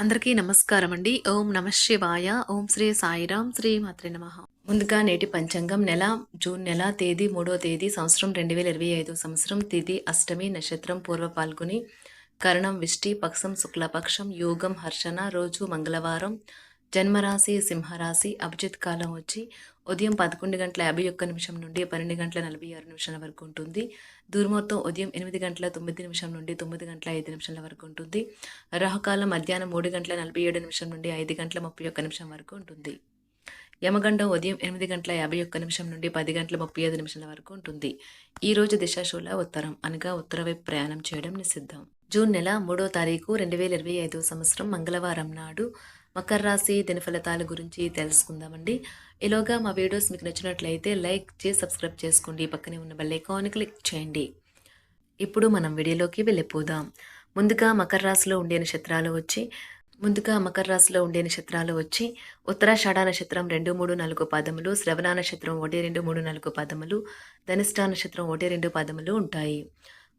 అందరికీ నమస్కారం అండి. ఓం నమః శివాయ. ఓం శ్రీ సాయిరాం. శ్రీ మాత్రే నమః. ముందుగా నేటి పంచాంగం నెల జూన్ నెల తేదీ 3వ తేదీ సంవత్సరం 2025 సంవత్సరం తిథి అష్టమి నక్షత్రం పూర్వ పాల్గొని కరణం విష్టి పక్షం శుక్లపక్షం యోగం హర్షణ రోజు మంగళవారం జన్మరాశి సింహరాశి అభిజిత్ కాలం వచ్చి ఉదయం 11:51 నుండి 12:46 వరకు ఉంటుంది. దుర్ముహూర్తం ఉదయం 8:09 నుండి 9:05 వరకు ఉంటుంది. రాహుకాలం మధ్యాహ్నం 3:47 నుండి 5:31 వరకు ఉంటుంది. యమగండం ఉదయం 8:51 నుండి 10:35 వరకు ఉంటుంది. ఈ రోజు దిశాశూల ఉత్తరం అనగా ఉత్తర వైపు ప్రయాణం చేయడం నిషిద్ధం. జూన్ నెల 3వ తారీఖు 2025 సంవత్సరం మంగళవారం నాడు మకర రాశి దినఫలితాల గురించి తెలుసుకుందామండి. ఈలోగా మా వీడియోస్ మీకు నచ్చినట్లయితే లైక్ చేసి సబ్స్క్రైబ్ చేసుకోండి. పక్కనే ఉన్న బెల్ ఐకాన్ క్లిక్ చేయండి. ఇప్పుడు మనం వీడియోలోకి వెళ్ళిపోదాం. ముందుగా మకర రాశిలో ఉండే నక్షత్రాలు వచ్చి ఉత్తరాషాఢ నక్షత్రం 2, 3, 4 పాదములు, శ్రవణ నక్షత్రం 1, 2, 3, 4 పాదములు, ధనిష్ఠ నక్షత్రం 1, 2 పాదములు ఉంటాయి.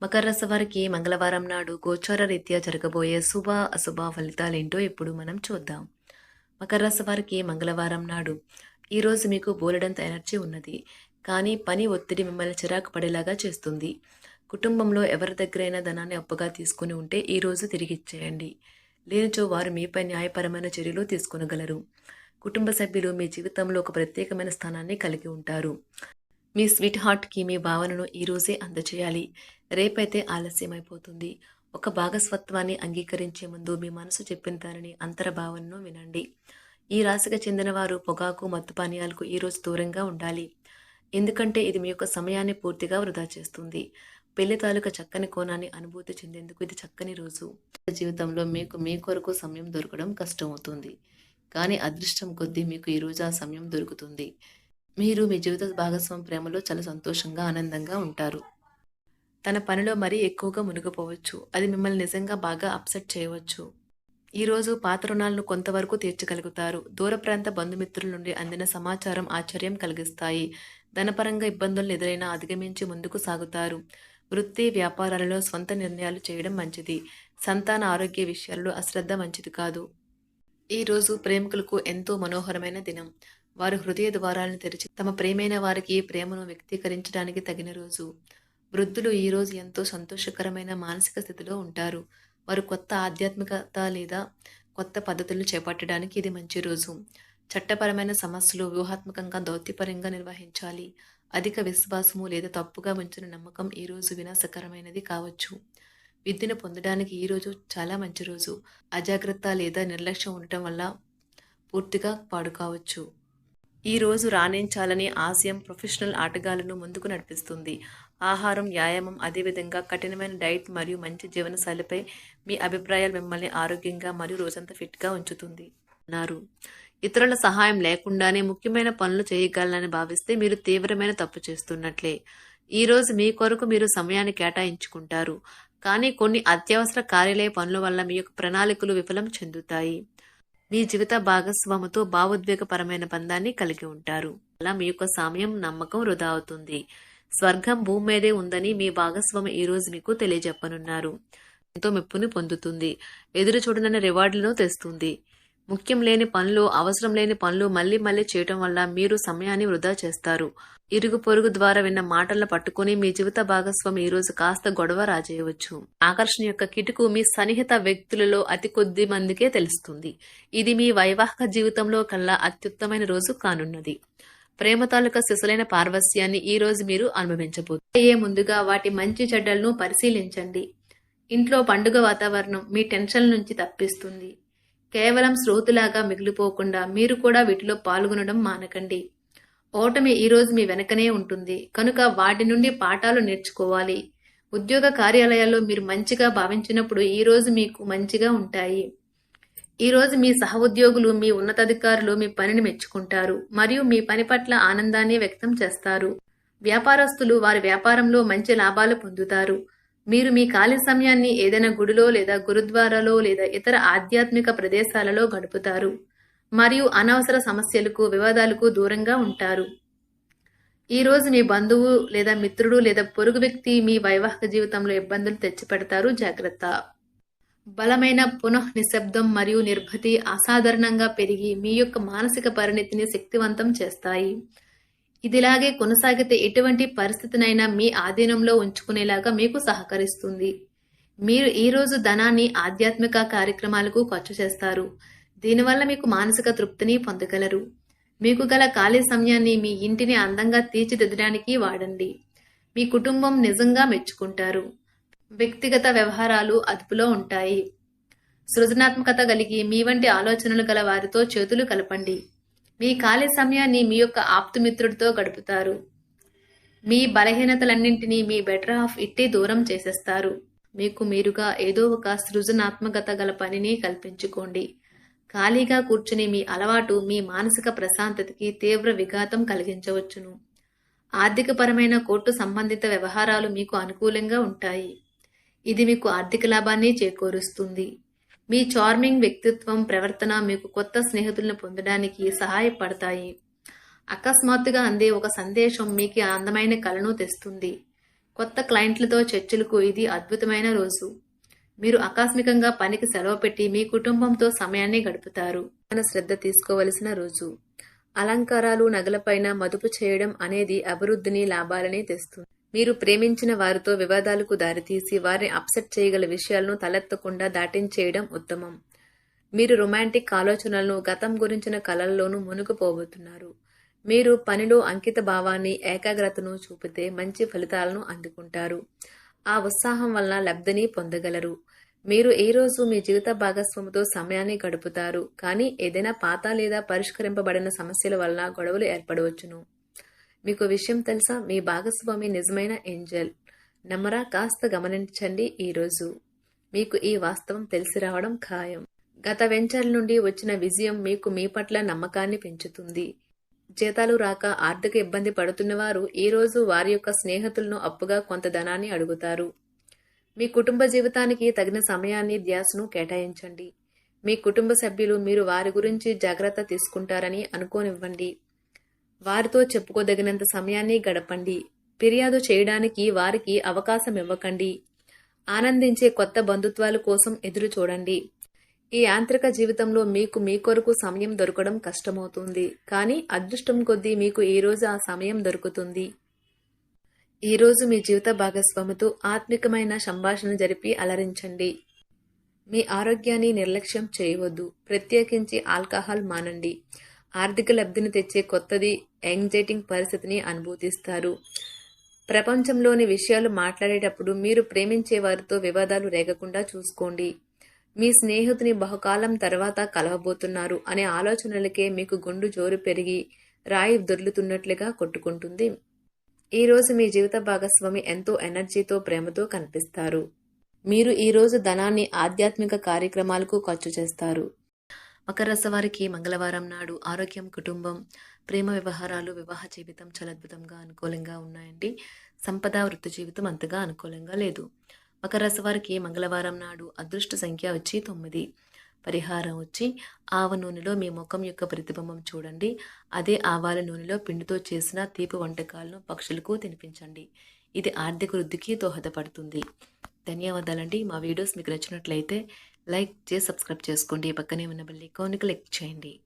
మకర రాశి వారికి మంగళవారం నాడు గోచార రీత్యా జరగబోయే శుభ అశుభ ఫలితాలేంటో ఇప్పుడు మనం చూద్దాం. మకర రాశి వారికి మంగళవారం నాడు ఈరోజు మీకు బోలెడంత ఎనర్జీ ఉన్నది, కానీ పని ఒత్తిడి మిమ్మల్ని చిరాకు పడేలాగా చేస్తుంది. కుటుంబంలో ఎవరి దగ్గరైనా ధనాన్ని అప్పుగా తీసుకుని ఉంటే ఈరోజు తిరిగి ఇచ్చేయండి. లేనిచో వారు మీపై న్యాయపరమైన చర్యలు తీసుకునగలరు. కుటుంబ సభ్యులు మీ జీవితంలో ఒక ప్రత్యేకమైన స్థానాన్ని కలిగి ఉంటారు. మీ స్వీట్ హార్ట్కి మీ భావనను ఈరోజే అందచేయాలి. రేపైతే ఆలస్యమైపోతుంది. ఒక భాగస్వత్వాన్ని అంగీకరించే ముందు మీ మనసు చెప్పిన దానిని అంతర్భావనను వినండి. ఈ రాశికి చెందిన వారు పొగాకు మత్తు పానీయాలకు ఈరోజు దూరంగా ఉండాలి, ఎందుకంటే ఇది మీ యొక్క సమయాన్ని పూర్తిగా వృధా చేస్తుంది. పెళ్లి తాలూకా చక్కని కోణాన్ని అనుభూతి చెందేందుకు ఇది చక్కని రోజు. జీవితంలో మీకు మీ కొరకు సమయం దొరకడం కష్టమవుతుంది, కానీ అదృష్టం కొద్దీ మీకు ఈరోజు ఆ సమయం దొరుకుతుంది. మీరు మీ జీవిత భాగస్వామి ప్రేమలో చాలా సంతోషంగా ఆనందంగా ఉంటారు. తన పనిలో మరీ ఎక్కువగా మునిగిపోవచ్చు. అది మిమ్మల్ని నిజంగా బాగా అప్సెట్ చేయవచ్చు. ఈరోజు పాత రుణాలను కొంతవరకు తీర్చగలుగుతారు. దూర ప్రాంత బంధుమిత్రుల నుండి అందిన సమాచారం ఆశ్చర్యం కలిగిస్తాయి. ధనపరంగా ఇబ్బందులను ఎదురైనా అధిగమించి ముందుకు సాగుతారు. వృత్తి వ్యాపారాలలో స్వంత నిర్ణయాలు చేయడం మంచిది. సంతాన ఆరోగ్య విషయాలలో అశ్రద్ధ మంచిది కాదు. ఈరోజు ప్రేమికులకు ఎంతో మనోహరమైన దినం. వారు హృదయ ద్వారాలను తెరిచి తమ ప్రేమైన వారికి ప్రేమను వ్యక్తీకరించడానికి తగిన రోజు. వృద్ధులు ఈరోజు ఎంతో సంతోషకరమైన మానసిక స్థితిలో ఉంటారు. వారు కొత్త ఆధ్యాత్మికత లేదా కొత్త పద్ధతులను చేపట్టడానికి ఇది మంచి రోజు. చట్టపరమైన సమస్యలు వ్యూహాత్మకంగా దౌత్యపరంగా నిర్వహించాలి. అధిక విశ్వాసము లేదా తప్పుగా ఉంచిన నమ్మకం ఈరోజు వినాశకరమైనది కావచ్చు. విద్యను పొందడానికి ఈరోజు చాలా మంచి రోజు. అజాగ్రత్త లేదా నిర్లక్ష్యం ఉండటం వల్ల పూర్తిగా పాడు కావచ్చు. ఈ రోజు రాణించాలనే ఆశయం ప్రొఫెషనల్ ఆటగాళ్లను ముందుకు నడిపిస్తుంది. ఆహారం, వ్యాయామం, అదేవిధంగా కఠినమైన డైట్ మరియు మంచి జీవనశైలిపై మీ అభిప్రాయాలు మిమ్మల్ని ఆరోగ్యంగా మరియు రోజంతా ఫిట్గా ఉంచుతుంది అన్నారు. ఇతరుల సహాయం లేకుండానే ముఖ్యమైన పనులు చేయగలనని భావిస్తే మీరు తీవ్రమైన తప్పు చేస్తున్నట్లే. ఈ రోజు మీ కొరకు మీరు సమయాన్ని కేటాయించుకుంటారు, కానీ కొన్ని అత్యవసర కార్యాలయ పనుల వల్ల మీ యొక్క ప్రణాళికలు విఫలం చెందుతాయి. మీ జీవిత భాగస్వామితో భావోద్వేగపరమైన బంధాన్ని కలిగి ఉంటారు. అలా మీ యొక్క సమయం నమ్మకం వృధా అవుతుంది. స్వర్గం భూమి మీదే ఉందని మీ భాగస్వామి ఈ రోజు మీకు తెలియజెప్పనున్నారు. ఎంతో మెప్పుని పొందుతుంది. ఎదురు చూడనన్న రివార్డులను తెస్తుంది. ముఖ్యం లేని పనులు, అవసరం లేని పనులు మళ్లీ మళ్లీ చేయటం వల్ల మీరు సమయాన్ని వృధా చేస్తారు. ఇరుగు పొరుగు ద్వారా విన్న మాటలను పట్టుకుని మీ జీవిత భాగస్వామి ఈ రోజు కాస్త గొడవ రాజేయవచ్చు. ఆకర్షణ యొక్క కిటుకు మీ సన్నిహిత వ్యక్తులలో అతి కొద్ది మందికే తెలుస్తుంది. ఇది మీ వైవాహిక జీవితంలో కల్లా అత్యుత్తమైన రోజు కానున్నది. ప్రేమ తాలూకా శిశులైన పార్వస్యాన్ని ఈ రోజు మీరు అనుభవించబోతున్నారు. ముందుగా వాటి మంచి చెడ్డలను పరిశీలించండి. ఇంట్లో పండుగ వాతావరణం మీ టెన్షన్ నుంచి తప్పిస్తుంది. కేవలం శ్రోతలాగా మిగిలిపోకుండా మీరు కూడా వీటిలో పాల్గొనడం మానకండి. ఓటమి ఈ రోజు మీ వెనకనే ఉంటుంది, కనుక వాటి నుండి పాఠాలు నేర్చుకోవాలి. ఉద్యోగ కార్యాలయాల్లో మీరు మంచిగా భావించినప్పుడు ఈ రోజు మీకు మంచిగా ఉంటాయి. ఈ రోజు మీ సహ ఉద్యోగులు, మీ ఉన్నతాధికారులు మీ పనిని మెచ్చుకుంటారు మరియు మీ పని పట్ల ఆనందాన్ని వ్యక్తం చేస్తారు. వ్యాపారస్తులు వారి వ్యాపారంలో మంచి లాభాలు పొందుతారు. మీరు మీ ఖాళీ సమయాన్ని ఏదైనా గుడిలో లేదా గురుద్వారాలో లేదా ఇతర ఆధ్యాత్మిక ప్రదేశాలలో గడుపుతారు మరియు అనవసర సమస్యలకు, వివాదాలకు దూరంగా ఉంటారు. ఈ రోజు మీ బంధువు లేదా మిత్రుడు లేదా పొరుగు వ్యక్తి మీ వైవాహిక జీవితంలో ఇబ్బందులు తెచ్చిపెడతారు. జాగ్రత్త. బలమైన పునః నిశ్శబ్దం మరియు నిర్భతి అసాధారణంగా పెరిగి మీ యొక్క మానసిక పరిణతిని శక్తివంతం చేస్తాయి. ఇదిలాగే కొనసాగితే ఎటువంటి పరిస్థితినైనా మీ ఆధీనంలో ఉంచుకునేలాగా మీకు సహకరిస్తుంది. మీరు ఈరోజు ధనాన్ని ఆధ్యాత్మిక కార్యక్రమాలకు ఖర్చు చేస్తారు. దీనివల్ల మీకు మానసిక తృప్తిని పొందగలరు. మీకు గల ఖాళీ సమయాన్ని మీ ఇంటిని అందంగా తీర్చిదిద్దడానికి వాడండి. మీ కుటుంబం నిజంగా మెచ్చుకుంటారు. వ్యక్తిగత వ్యవహారాలు అదుపులో ఉంటాయి. సృజనాత్మకత కలిగి మీ వంటి ఆలోచనలు గల వారితో చేతులు కలపండి. మీ ఖాళీ సమయాన్ని మీ యొక్క ఆప్తుమిత్రుడితో గడుపుతారు. మీ బలహీనతలన్నింటినీ మీ బెటర్ హాఫ్ ఇట్టే దూరం చేసేస్తారు. మీకు మీరుగా ఏదో ఒక సృజనాత్మకత గల పనిని కల్పించుకోండి. ఖాళీగా కూర్చుని మీ అలవాటు మీ మానసిక ప్రశాంతతకి తీవ్ర విఘాతం కలిగించవచ్చును. ఆర్థికపరమైన కోర్టు సంబంధిత వ్యవహారాలు మీకు అనుకూలంగా ఉంటాయి. ఇది మీకు ఆర్థిక లాభాన్ని చేకూరుస్తుంది. మీ చార్మింగ్ వ్యక్తిత్వం, ప్రవర్తన మీకు కొత్త స్నేహితులను పొందడానికి సహాయపడతాయి. అకస్మాత్తుగా అందే ఒక సందేశం మీకు అందమైన కలను తెస్తుంది. కొత్త క్లయింట్లతో చర్చలకు ఇది అద్భుతమైన రోజు. మీరు ఆకస్మికంగా పనికి సెలవు పెట్టి మీ కుటుంబంతో సమయాన్ని గడుపుతారు. శ్రద్ధ తీసుకోవలసిన రోజు. అలంకారాలు, నగలపైన మదుపు చేయడం అనేది అభివృద్ధిని, లాభాలని తెస్తుంది. మీరు ప్రేమించిన వారితో వివాదాలకు దారితీసి వారిని అప్సెట్ చేయగల విషయాలను తలెత్తకుండా దాటించేయడం ఉత్తమం. మీరు రొమాంటిక్ ఆలోచనలను, గతం గురించిన కలల్లోనూ మునిగిపోబోతున్నారు. మీరు పనిలో అంకిత భావాన్ని, ఏకాగ్రతను చూపితే మంచి ఫలితాలను అందుకుంటారు. ఆ ఉత్సాహం వలన లబ్ధిని పొందగలరు. మీరు ఈ రోజు మీ జీవిత భాగస్వామితో సమయాన్ని గడుపుతారు. కానీ ఏదైనా పాత లేదా పరిష్కరింపబడిన సమస్యల వలన గొడవలు ఏర్పడవచ్చును. మీకు విషయం తెలుసా? మీ భాగస్వామి నిజమైన ఏంజెల్. నమ్మరా? కాస్త గమనించండి. ఈరోజు మీకు ఈ వాస్తవం తెలిసి రావడం ఖాయం. గత వెంచర్ల నుండి వచ్చిన విజయం మీకు మీ పట్ల నమ్మకాన్ని పెంచుతుంది. జీతాలు రాక ఆర్థిక ఇబ్బంది పడుతున్నవారు ఈ రోజు వారి యొక్క స్నేహితులను అప్పుగా కొంత ధనాన్ని అడుగుతారు. మీ కుటుంబ జీవితానికి తగిన సమయాన్ని, ధ్యాసను కేటాయించండి. మీ కుటుంబ సభ్యులు మీరు వారి గురించి జాగ్రత్త తీసుకుంటారని అనుకోనివ్వండి. వారితో చెప్పుకోదగినంత సమయాన్ని గడపండి. ఫిర్యాదు చేయడానికి వారికి అవకాశం ఇవ్వకండి. ఆనందించే కొత్త బంధుత్వాల కోసం ఎదురు చూడండి. ఈ యాంత్రిక జీవితంలో మీకు మీ కొరకు సమయం దొరకడం కష్టమవుతుంది. కానీ అదృష్టం కొద్దీ మీకు ఈ రోజు ఆ సమయం దొరుకుతుంది. ఈ రోజు మీ జీవిత భాగస్వామితో ఆత్మికమైన సంభాషణ జరిపి అలరించండి. మీ ఆరోగ్యాన్ని నిర్లక్ష్యం చేయవద్దు. ప్రత్యేకించి ఆల్కహాల్ మానండి. ఆర్థిక లబ్ధిని తెచ్చే కొత్తది యాంగ్జైటింగ్ పరిస్థితిని అనుభూతిస్తారు. ప్రపంచంలోని విషయాలు మాట్లాడేటప్పుడు మీరు ప్రేమించే వారితో వివాదాలు రేగకుండా చూసుకోండి. మీ స్నేహితుని బహుకాలం తర్వాత కలవబోతున్నారు అనే ఆలోచనలకే మీకు గుండు జోరు పెరిగి రాయి దొర్లుతున్నట్లుగా కొట్టుకుంటుంది. ఈ రోజు మీ జీవిత భాగస్వామి ఎంతో ఎనర్జీతో, ప్రేమతో కనిపిస్తారు. మీరు ఈ రోజు ధనాన్ని ఆధ్యాత్మిక కార్యక్రమాలకు ఖర్చు చేస్తారు. మకర రాశి వారికి మంగళవారం నాడు ఆరోగ్యం, కుటుంబం, ప్రేమ వ్యవహారాలు, వివాహ జీవితం చాలా అద్భుతంగా అనుకూలంగా ఉన్నాయండి. సంపద, వృత్తి జీవితం అంతగా అనుకూలంగా లేదు. మకర రాశి వారికి మంగళవారం నాడు అదృష్ట సంఖ్య వచ్చి 9. పరిహారం వచ్చి ఆవ నూనెలో మీ ముఖం యొక్క ప్రతిబింబం చూడండి. అదే ఆవాల నూనెలో పిండితో చేసిన తీపి వంటకాలను పక్షులకు తినిపించండి. ఇది ఆర్థిక వృద్ధికి దోహదపడుతుంది. ధన్యవాదాలండి. మా వీడియోస్ మీకు నచ్చినట్లయితే లైక్ చేసి సబ్స్క్రైబ్ చేసుకోండి. పక్కనే ఉన్న బెల్ ఐకాన్ని క్లిక్ చేయండి.